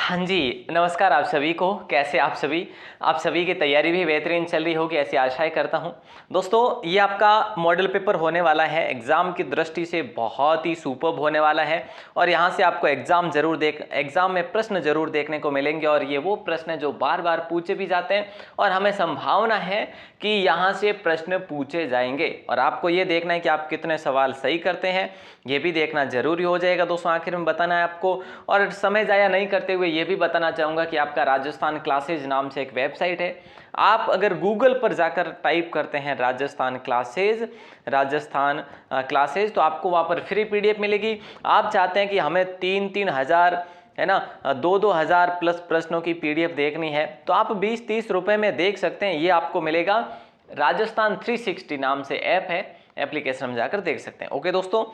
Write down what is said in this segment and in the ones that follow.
हाँ जी, नमस्कार आप सभी को। कैसे आप सभी की तैयारी भी बेहतरीन चल रही होगी, ऐसी आशाएं करता हूँ। दोस्तों, ये आपका मॉडल पेपर होने वाला है, एग्ज़ाम की दृष्टि से बहुत ही सुपर्ब होने वाला है। और यहाँ से आपको एग्ज़ाम में प्रश्न जरूर देखने को मिलेंगे, और ये वो प्रश्न है जो बार बार पूछे भी जाते हैं और हमें संभावना है कि यहाँ से प्रश्न पूछे जाएंगे। और आपको ये देखना है कि आप कितने सवाल सही करते हैं, ये भी देखना जरूरी हो जाएगा दोस्तों। आखिर में बताना है आपको। और समय ज़ाया नहीं करते हुए ये भी बताना चाहूँगा कि आपका राजस्थान क्लासेज नाम से एक वेबसाइट है। आप अगर गूगल पर जाकर टाइप करते हैं राजस्थान क्लासेज, तो आपको वहाँ पर फ्री पीडीएफ मिलेगी। आप चाहते हैं कि हमें 3-3 हज़ार, है ना, 2-2 हज़ार प्लस प्रश्नों की पीडीएफ देखनी है, तो आप 20-30 रुपए में देख सकते हैं। ये आपको मिलेगा, राजस्थान 360 नाम से ऐप है, एप्लीकेशन में जाकर देख सकते हैं। ओके दोस्तों,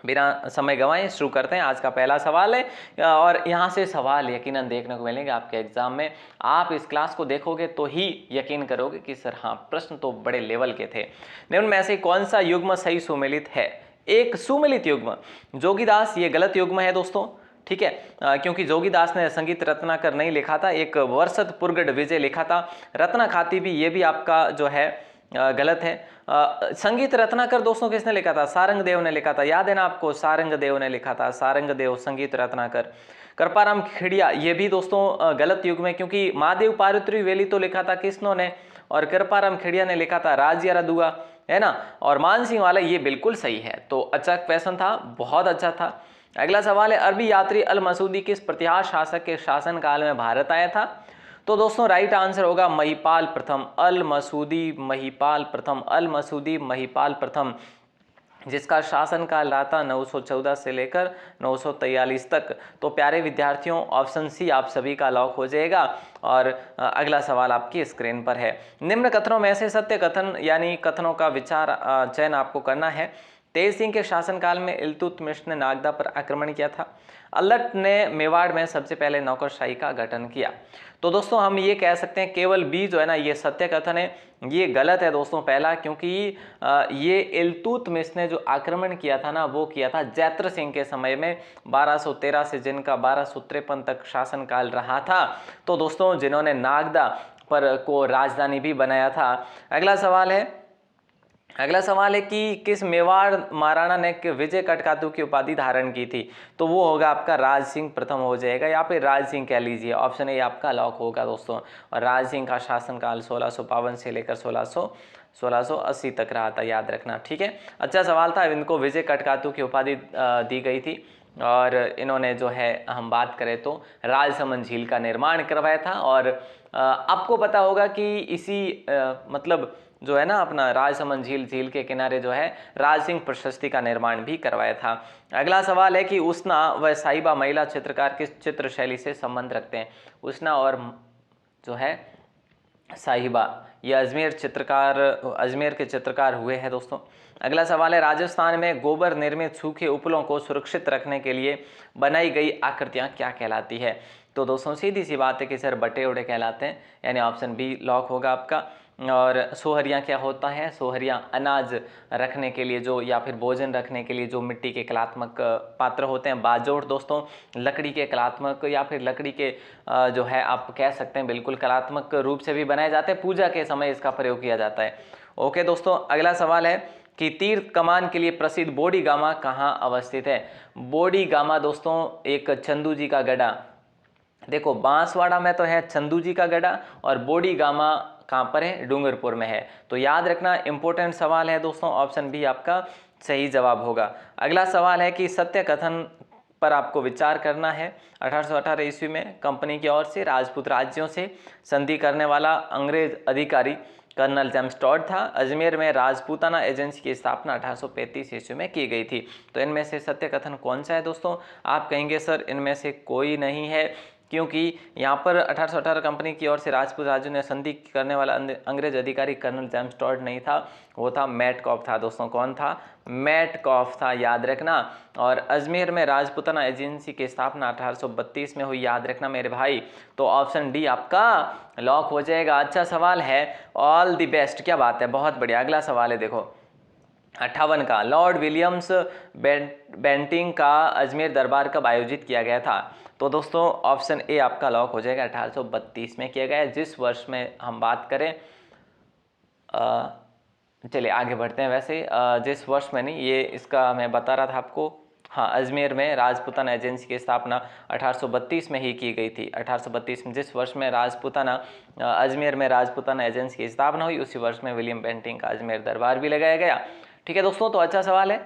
बिना समय गंवाए शुरू करते हैं। आज का पहला सवाल है, और यहाँ से सवाल यकीनन देखने को मिलेंगे आपके एग्जाम में। आप इस क्लास को देखोगे तो ही यकीन करोगे कि सर हाँ, प्रश्न तो बड़े लेवल के थे। निम्न में से कौन सा युग्म सही सुमेलित है? एक सुमेलित युग्म जोगीदास, ये गलत युग्म है दोस्तों, ठीक है। क्योंकि जोगीदास ने संगीत रत्नाकर नहीं लिखा था, एक वर्षद पुरगढ़ विजय लिखा था। रत्ना खाती भी, ये भी आपका जो है गलत है। संगीत रत्नाकर दोस्तों किसने लिखा था? सारंग देव ने लिखा था। याद है ना आपको, सारंग देव ने लिखा था, सारंग देव संगीत रत्नाकर। कृपाराम खेड़िया, ये भी दोस्तों गलत युग में, क्योंकि महादेव पारुत्री वेली तो लिखा था किसनों ने, और कृपाराम खेड़िया ने लिखा था राजिया दुआ, है ना। और मानसिंह वाला, ये बिल्कुल सही है। तो अच्छा क्वेश्चन था, बहुत अच्छा था। अगला सवाल है, अरबी यात्री अल मसूदी किस प्रतिहार शासक के शासनकाल में भारत आया था? तो दोस्तों राइट आंसर होगा महिपाल प्रथम, अल मसूदी महिपाल प्रथम, जिसका शासनकाल रहा था 914 से लेकर 943 तक। तो प्यारे विद्यार्थियों, ऑप्शन सी आप सभी का लॉक हो जाएगा। और अगला सवाल आपकी स्क्रीन पर है। निम्न कथनों में से सत्य कथन यानी कथनों का विचार चयन आपको करना है। तेज सिंह के शासनकाल में इल्तुतमिश ने नागदा पर आक्रमण किया था। अल्लट ने मेवाड़ में सबसे पहले नौकरशाही का गठन किया। तो दोस्तों हम ये कह सकते हैं केवल बी जो है ना, ये सत्य कथन है, ये गलत है दोस्तों पहला, क्योंकि ये इल्तुतमिश ने जो आक्रमण किया था ना, वो किया था जैत्र सिंह के समय में 1213 से, जिनका 1253 तक शासनकाल रहा था। तो दोस्तों जिन्होंने नागदा पर को राजधानी भी बनाया था। अगला सवाल है कि किस मेवाड़ महाराणा ने विजय कटकातु की उपाधि धारण की थी? तो वो होगा आपका राज सिंह प्रथम हो जाएगा, या फिर राज सिंह कह लीजिए। ऑप्शन ए आपका लॉक होगा दोस्तों। और राज सिंह का शासनकाल 1652 से लेकर 1680 तक रहा था, याद रखना, ठीक है। अच्छा सवाल था। इनको विजय कटकातु की उपाधि दी गई थी, और इन्होंने जो है, हम बात करें तो राजसमंद झील का निर्माण करवाया था। और आपको पता होगा कि इसी मतलब जो है ना, अपना राजसमंद झील के किनारे जो है राज सिंह प्रशस्ति का निर्माण भी करवाया था। अगला सवाल है कि उष्णा व साहिबा महिला चित्रकार किस चित्र शैली से संबंध रखते हैं? उष्णा और जो है साहिबा, ये अजमेर के चित्रकार हुए हैं दोस्तों। अगला सवाल है, राजस्थान में गोबर निर्मित सूखे उपलों को सुरक्षित रखने के लिए बनाई गई आकृतियां क्या कहलाती है? तो दोस्तों सीधी सी बात है कि सर बटे उड़े कहलाते हैं, यानी ऑप्शन बी लॉक होगा आपका। और सोहरियाँ क्या होता है? सोहरियाँ अनाज रखने के लिए जो, या फिर भोजन रखने के लिए जो मिट्टी के कलात्मक पात्र होते हैं। बाजोड़ दोस्तों लकड़ी के कलात्मक, या फिर लकड़ी के जो है आप कह सकते हैं बिल्कुल कलात्मक रूप से भी बनाए जाते हैं। पूजा के समय इसका प्रयोग किया जाता है। ओके दोस्तों, अगला सवाल है कि तीर कमान के लिए प्रसिद्ध बोडी गामा कहाँ अवस्थित है? बोडी गामा दोस्तों एक चंदू जी का गढ़ा, देखो बांसवाड़ा में तो है चंदू जी का गढ़ा, और बोडी गामा कहाँ पर है? डूंगरपुर में है। तो याद रखना, इंपॉर्टेंट सवाल है दोस्तों, ऑप्शन बी आपका सही जवाब होगा। अगला सवाल है कि सत्य कथन पर आपको विचार करना है। 1818 ईस्वी में कंपनी की ओर से राजपूत राज्यों से संधि करने वाला अंग्रेज अधिकारी कर्नल जेम्स टॉड था। अजमेर में राजपूताना एजेंसी की स्थापना 1835 ईस्वी में की गई थी। तो इनमें से सत्य कथन कौन सा है दोस्तों? आप कहेंगे सर इनमें से कोई नहीं है, क्योंकि यहाँ पर 1818 कंपनी की ओर से राजपूत राज्यों ने संधि करने वाला अंग्रेज अधिकारी कर्नल जेम्स टॉड नहीं था, वो था मैटकॉफ था दोस्तों। कौन था? मैटकॉफ था, याद रखना। और अजमेर में राजपूताना एजेंसी की स्थापना 1832 में हुई, याद रखना मेरे भाई। तो ऑप्शन डी आपका लॉक हो जाएगा। अच्छा सवाल है, ऑल द बेस्ट, क्या बात है, बहुत बढ़िया। अगला सवाल है देखो, 58 का लॉर्ड विलियम्स बेंटिंग का अजमेर दरबार कब आयोजित किया गया था? तो दोस्तों ऑप्शन ए आपका लॉक हो जाएगा, 1832 में किया गया है। जिस वर्ष में हम बात करें, चलिए आगे बढ़ते हैं। वैसे जिस वर्ष में नहीं, ये इसका मैं बता रहा था आपको, हाँ, अजमेर में राजपूताना एजेंसी की स्थापना 1832 में ही की गई थी। 1832 में, जिस वर्ष में अजमेर में राजपूताना एजेंसी की स्थापना हुई, उसी वर्ष में विलियम बेंटिंग का अजमेर दरबार भी लगाया गया। ठीक है दोस्तों, तो अच्छा सवाल है,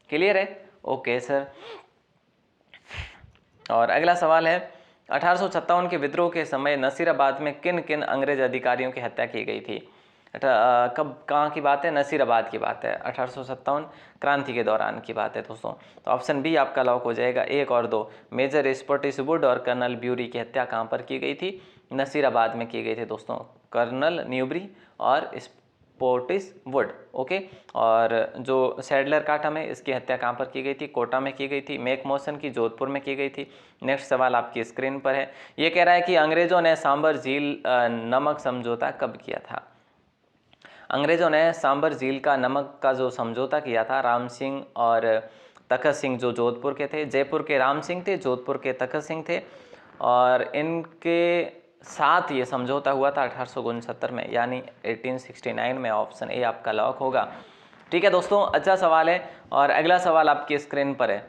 क्लियर है, ओके सर। और अगला सवाल है, 1857 के विद्रोह के समय नसीराबाद में किन किन अंग्रेज अधिकारियों की हत्या की गई थी? कब, कहाँ की बात है? नसीराबाद की बात है, 1857 क्रांति के दौरान की बात है दोस्तों। तो ऑप्शन बी आपका लॉक हो जाएगा। 1 और 2, मेजर स्पॉटिसवुड और कर्नल ब्यूरी की हत्या कहाँ पर की गई थी? नसीराबाद में की गई थी दोस्तों, कर्नल न्यूबरी और स्पॉटिसवुड। ओके, और जो सैडलर काटा में, इसकी हत्या कहाँ पर की गई थी? कोटा में की गई थी। मैकमोसन की जोधपुर में की गई थी। नेक्स्ट सवाल आपकी स्क्रीन पर है, ये कह रहा है कि अंग्रेजों ने सांबर झील नमक समझौता कब किया था? अंग्रेजों ने सांबर झील का नमक का जो समझौता किया था, राम सिंह और तखत सिंह जो जोधपुर के थे, जयपुर के राम सिंह थे, जोधपुर के तखत सिंह थे, और इनके साथ ये समझौता हुआ था 1869 में, यानी 1869 में। ऑप्शन ए आपका लॉक होगा। ठीक है दोस्तों, अच्छा सवाल है। और अगला सवाल आपकी स्क्रीन पर है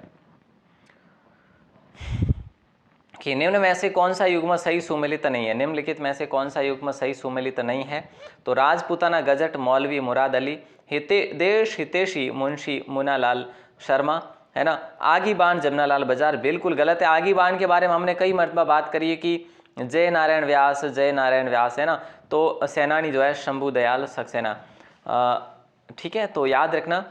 कि निम्न में से कौन सा युग्म सही सुमेलित नहीं है? निम्नलिखित में से कौन सा युग्म सही सुमेलित नहीं है? तो राजपूताना गजट मौलवी मुराद अली, देश हितेशी मुंशी मुनालाल शर्मा, है ना। आगी बाण जमनालाल बजाज, बिल्कुल गलत है। आगी बाण के बारे में हमने कई मरतबा बात करी है कि जय नारायण व्यास, है ना। तो सेनानी जो है शंभू दयाल सक्सेना। ठीक है, तो याद रखना।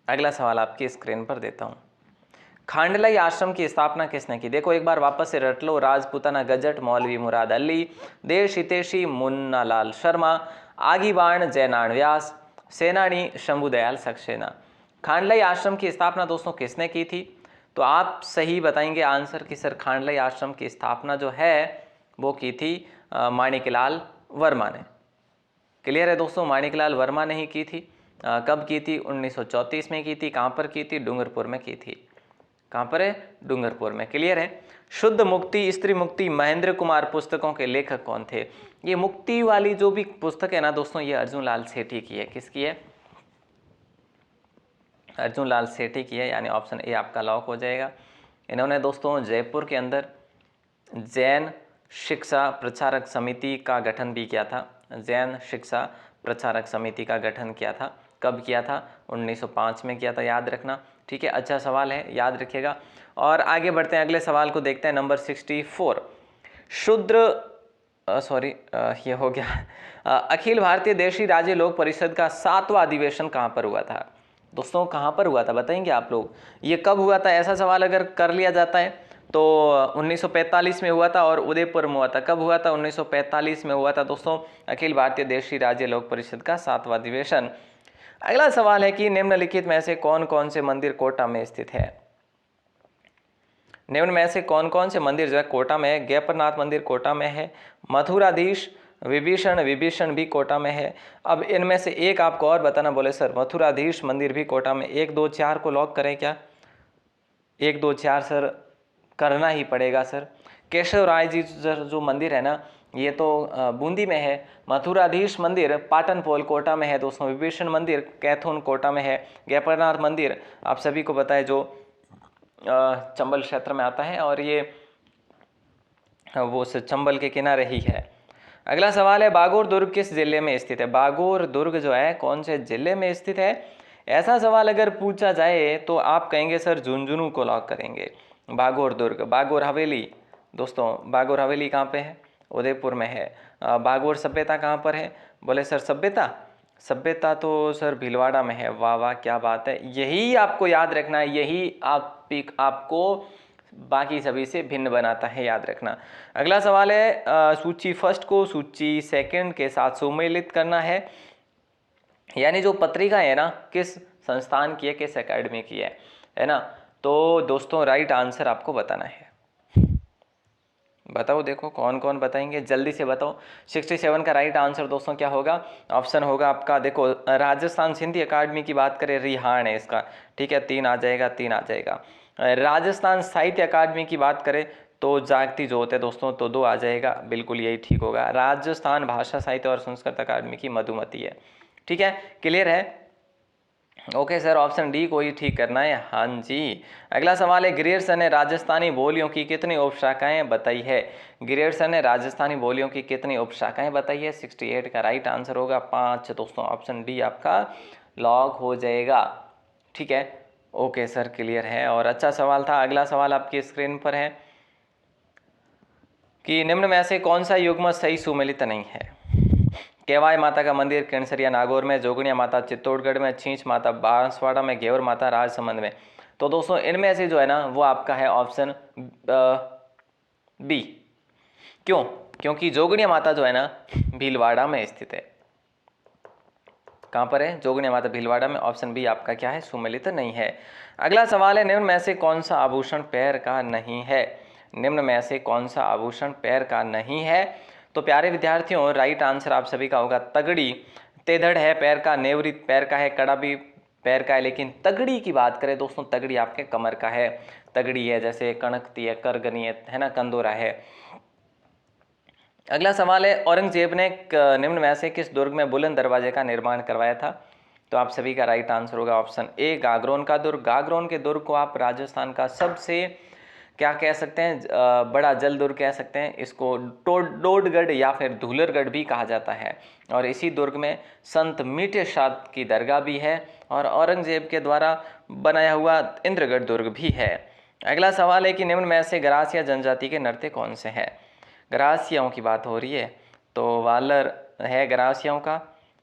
अगला सवाल आपकी स्क्रीन पर देता हूँ, खांडलाई आश्रम की स्थापना किसने की? देखो एक बार वापस से रट लो, राजपूताना गजट मौलवी मुराद अली, देश हितेशी मुन्नालाल शर्मा, आगीबाण जयनारायण व्यास, सेनानी शंभुदयाल सक्सेना। खांडलाई आश्रम की स्थापना दोस्तों किसने की थी? तो आप सही बताएंगे आंसर कि सर खांडलाई आश्रम की स्थापना जो है वो की थी माणिकलाल वर्मा ने। क्लियर है दोस्तों, माणिकलाल वर्मा ने ही की थी। कब की थी? 1934 में की थी। कहाँ पर की थी? डूंगरपुर में की थी। कहाँ पर है? डूंगरपुर में। क्लियर है। शुद्ध मुक्ति, स्त्री मुक्ति, महेंद्र कुमार पुस्तकों के लेखक कौन थे? ये मुक्ति वाली जो भी पुस्तक है ना दोस्तों, ये अर्जुन लाल सेठी की है। किसकी है? अर्जुन लाल सेठी की है, यानी ऑप्शन ए आपका लॉक हो जाएगा। इन्होंने दोस्तों जयपुर के अंदर जैन शिक्षा प्रचारक समिति का गठन भी किया था। जैन शिक्षा प्रचारक समिति का गठन किया था। कब किया था? 1905 में किया था, याद रखना। ठीक है, अच्छा सवाल है, याद रखिएगा। और आगे बढ़ते हैं, अगले सवाल को देखते हैं, नंबर 64। ये हो गया। अखिल भारतीय देशी राज्य लोक परिषद का 7वां अधिवेशन कहाँ पर हुआ था? दोस्तों कहाँ पर हुआ था बताएंगे आप लोग? ये कब हुआ था? ऐसा सवाल अगर कर लिया जाता है तो 1945 में हुआ था और उदयपुर में हुआ था। कब हुआ था? 1945 में हुआ था दोस्तों, अखिल भारतीय देशी राज्य लोक परिषद का 7वां अधिवेशन। अगला सवाल है कि निम्नलिखित में से कौन कौन से मंदिर कोटा में स्थित है? निम्न में से कौन कौन से मंदिर जो है कोटा में है? गयपरनाथ मंदिर कोटा में है, मथुराधीश विभीषण भी कोटा में है। अब इनमें से एक आपको और बताना बोले सर, मथुराधीश मंदिर भी कोटा में। 1 2 4 को लॉक करें क्या? 1 2 4 सर करना ही पड़ेगा सर। केशव राय जी जो मंदिर है ना, ये तो बूंदी में है। मथुराधीश मंदिर पाटनपोल कोटा में है दोस्तों। विभीषण मंदिर कैथून कोटा में है। गयपरनाथ मंदिर आप सभी को पता है जो चंबल क्षेत्र में आता है, और ये वो चंबल के किनारे ही है। अगला सवाल है, बागोर दुर्ग किस जिले में स्थित है? बागोर दुर्ग जो है कौन से जिले में स्थित है? ऐसा सवाल अगर पूछा जाए तो आप कहेंगे सर झुंझुनू को लॉक करेंगे। बागोर दुर्ग, बागोर हवेली दोस्तों, बागोर हवेली कहाँ पे है? उदयपुर में है। बागोर सभ्यता कहाँ पर है? बोले सर सभ्यता तो सर भीलवाड़ा में है। वाह वाह, क्या बात है। यही आपको याद रखना है, यही आपको बाकी सभी से भिन्न बनाता है, याद रखना। अगला सवाल है, सूची फर्स्ट को सूची सेकंड के साथ सुमेलित करना है, यानी जो पत्रिका है ना किस संस्थान की है, किस एकेडमी की है ना। तो दोस्तों राइट आंसर आपको बताना है। बताओ, देखो कौन कौन बताएंगे, जल्दी से बताओ। 67 का राइट आंसर दोस्तों क्या होगा, ऑप्शन होगा आपका, देखो राजस्थान सिंधी अकादमी की बात करें, रिहाण है इसका, ठीक है, 3 आ जाएगा, 3 आ जाएगा। राजस्थान साहित्य अकादमी की बात करें तो जागती जोत है दोस्तों, तो 2 आ जाएगा, बिल्कुल यही ठीक होगा। राजस्थान भाषा साहित्य और संस्कृत अकादमी की मधुमती है, ठीक है, क्लियर है। ओके सर, ऑप्शन डी को ही ठीक करना है, हाँ जी। अगला सवाल है, ग्रियर्सन ने राजस्थानी बोलियों की कितनी उपशाखाएं बताई है। ग्रियर्सन ने राजस्थानी बोलियों की कितनी उपशाखाएं बताई है। 68 का राइट आंसर होगा 5 दोस्तों, ऑप्शन डी आपका लॉक हो जाएगा, ठीक है। ओके सर, क्लियर है और अच्छा सवाल था। अगला सवाल आपकी स्क्रीन पर है कि निम्न में से कौन सा युग्म सही सुमेलित नहीं है। केवाय माता का मंदिर केनसरिया नागौर में, जोगनिया माता चित्तौड़गढ़ में, छींच माता बांसवाड़ा में, घेवर माता राजसमंद में। तो दोस्तों इनमें से जो है ना वो आपका है ऑप्शन बी। क्यों? क्योंकि जोगनिया माता जो है ना भीलवाड़ा में स्थित है। कहाँ पर है? जोगनिया माता भीलवाड़ा में, ऑप्शन बी आपका क्या है, सुमेलित नहीं है। अगला सवाल है, निम्न में से कौन सा आभूषण पैर का नहीं है। निम्न में से कौन सा आभूषण पैर का नहीं है। तो प्यारे विद्यार्थियों, राइट आंसर आप सभी का होगा तगड़ी। तेधड़ है पैर का, नेवरी पैर का है, कड़ा भी पैर का है, लेकिन तगड़ी की बात करें दोस्तों, तगड़ी आपके कमर का है। तगड़ी है जैसे कणकती है, करगनी है ना, कंदोरा है। अगला सवाल है, औरंगजेब ने निम्न में से किस दुर्ग में बुलंद दरवाजे का निर्माण करवाया था। तो आप सभी का राइट आंसर होगा ऑप्शन ए, गागरोन का दुर्ग। गागरोन के दुर्ग को आप राजस्थान का सबसे क्या कह सकते हैं, बड़ा जल दुर्ग कह सकते हैं इसको। डोडगढ़ या फिर धूलरगढ़ भी कहा जाता है। और इसी दुर्ग में संत मीठे शाद की दरगाह भी है और औरंगजेब के द्वारा बनाया हुआ इंद्रगढ़ दुर्ग भी है। अगला सवाल है कि निम्न में से गरासिया जनजाति के नृत्य कौन से हैं। गरासियाओं की बात हो रही है तो वालर है गरासियाओं का,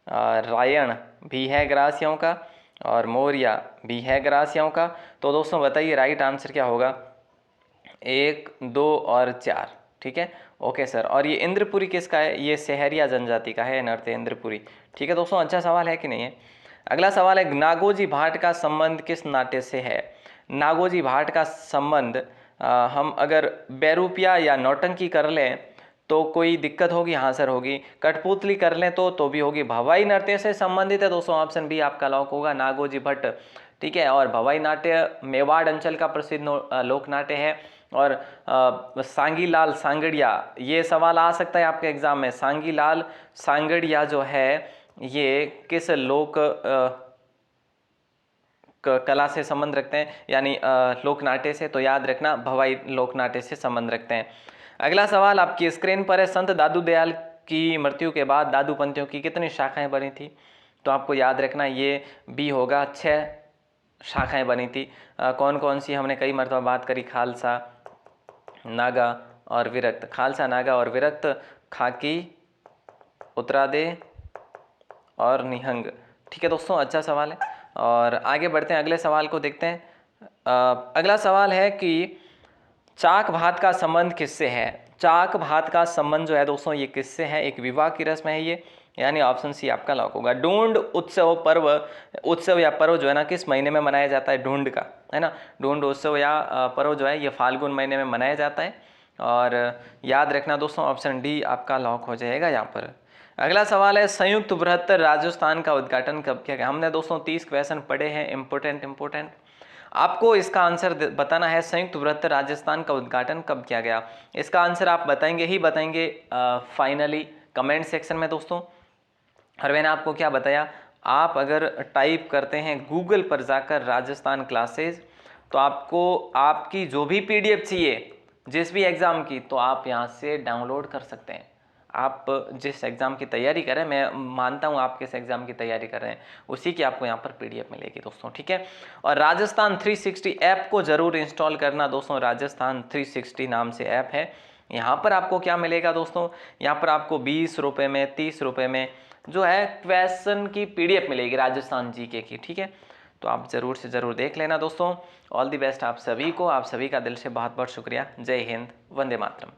रायण भी है गरासियाओं का, और मौर्या भी है गरासियाओं का। तो दोस्तों बताइए राइट आंसर क्या होगा, 1, 2 और 4, ठीक है। ओके सर, और ये इंद्रपुरी किसका है, ये सहरिया जनजाति का है नृत्य इंद्रपुरी, ठीक है दोस्तों। अच्छा सवाल है कि नहीं है। अगला सवाल है, नागोजी भाट का संबंध किस नाट्य से है। नागोजी भाट का संबंध हम अगर बैरूपिया या नौटंकी कर लें तो कोई दिक्कत होगी, हाँ सर होगी। कठपुतली कर लें तो भी होगी। भवाई नृत्य से संबंधित है दोस्तों, ऑप्शन बी आपका लॉक होगा, नागोजी भट्ट, ठीक है। और भवाई नाट्य मेवाड़ अंचल का प्रसिद्ध लोक नाट्य है। और सांगीलाल सांगड़िया, ये सवाल आ सकता है आपके एग्जाम में, सांगीलाल सांगड़िया जो है ये किस लोक कला से संबंध रखते हैं, यानी लोक नाट्य से। तो याद रखना भवाई लोक नाट्य से संबंध रखते हैं। अगला सवाल आपकी स्क्रीन पर है, संत दादू दयाल की मृत्यु के बाद दादू पंथियों की कितनी शाखाएं बनी थी। तो आपको याद रखना ये बी होगा, 6 शाखाएं बनी थी। कौन कौन सी, हमने कई मरतबा बात करी, खालसा, नागा और विरक्त। खालसा, नागा और विरक्त, खाकी, उत्तरादे और निहंग, ठीक है दोस्तों। अच्छा सवाल है और आगे बढ़ते हैं, अगले सवाल को देखते हैं। अगला सवाल है कि चाक भात का संबंध किससे है। चाक भात का संबंध जो है दोस्तों ये किससे है, एक विवाह की रस्म है ये, यानी ऑप्शन सी आपका लॉक होगा। ढूंढ उत्सव पर्व, उत्सव या पर्व जो है ना किस महीने में मनाया जाता है, ढूंढ का, है ना। ढूंढ उत्सव या पर्व जो है ये फाल्गुन महीने में मनाया जाता है। और याद रखना दोस्तों ऑप्शन डी आपका लॉक हो जाएगा यहाँ पर। अगला सवाल है, संयुक्त बृहत्तर राजस्थान का उद्घाटन कब किया गया। हमने दोस्तों 30 क्वेश्चन पढ़े हैं, इंपोर्टेंट। आपको इसका आंसर बताना है, संयुक्त बृहत्तर राजस्थान का उद्घाटन कब किया गया। इसका आंसर आप बताएंगे ही बताएंगे फाइनली कमेंट सेक्शन में दोस्तों। और मैंने आपको क्या बताया, आप अगर टाइप करते हैं गूगल पर जाकर राजस्थान क्लासेज तो आपको आपकी जो भी PDF चाहिए जिस भी एग्ज़ाम की, तो आप यहाँ से डाउनलोड कर सकते हैं। आप जिस एग्ज़ाम की तैयारी करें, मैं मानता हूँ आप किस एग्ज़ाम की तैयारी कर रहे हैं, उसी की आपको यहाँ पर PDF मिलेगी दोस्तों, ठीक है। और राजस्थान 360 ऐप को ज़रूर इंस्टॉल करना दोस्तों। राजस्थान 360 नाम से ऐप है। यहाँ पर आपको क्या मिलेगा दोस्तों, यहाँ पर आपको 20 रुपये में, 30 रुपये में जो है क्वेश्चन की PDF मिलेगी राजस्थान GK की, ठीक है। तो आप ज़रूर से ज़रूर देख लेना दोस्तों। ऑल दी बेस्ट आप सभी को, आप सभी का दिल से बहुत बहुत शुक्रिया। जय हिंद, वंदे मातरम।